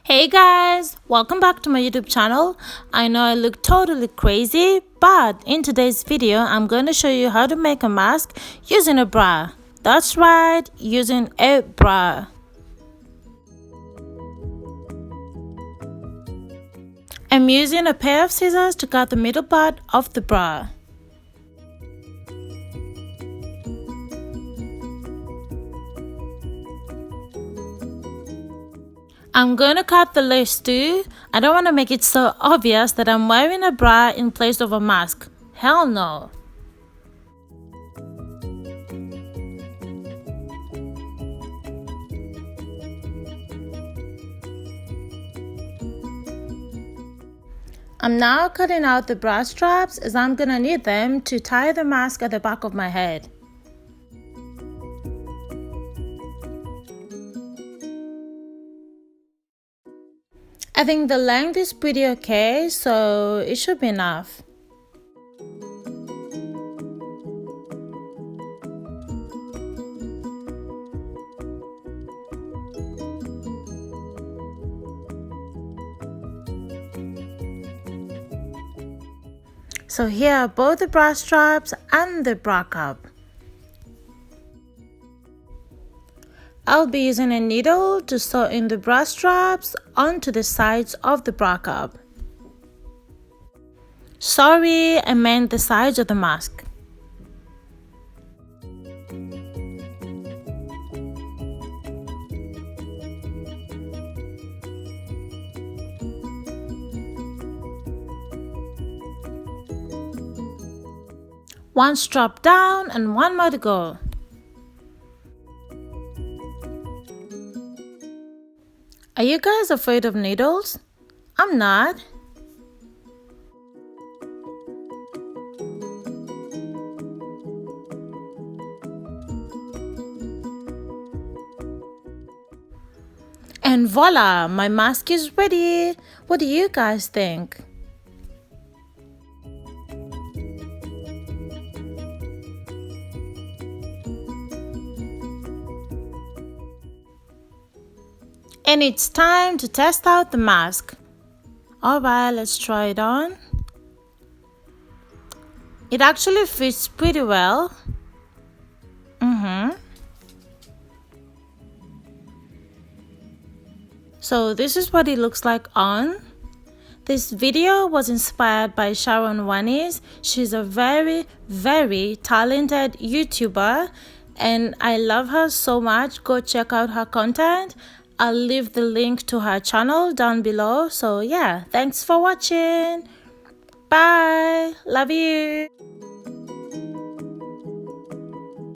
Hey guys, welcome back to my YouTube channel. I know I look totally crazy, but in today's video I'm going to show you how to make a mask using a bra. That's right, using a bra. I'm using a pair of scissors to cut the middle part of the bra. I'm going to cut the lace too. I don't want to make it so obvious that I'm wearing a bra in place of a mask. Hell no. I'm now cutting out the bra straps as I'm going to need them to tie the mask at the back of my head. I think the length is pretty okay, so it should be enough. So here are both the bra straps and the bra cup. I'll be using a needle to sew in the bra straps onto the sides of the bra cup. Sorry, I meant the sides of the mask. One strap down and one more to go. Are you guys afraid of needles? I'm not. And voila, my mask is ready. What do you guys think? And it's time to test out the mask. Alright, let's try it on. It actually fits pretty well. So this is what it looks like on. This video was inspired by Sharon Waniz. She's a very talented YouTuber and I love her so much. Go check out her content. I'll leave the link to her channel down below. So yeah, thanks for watching. Bye. Love you.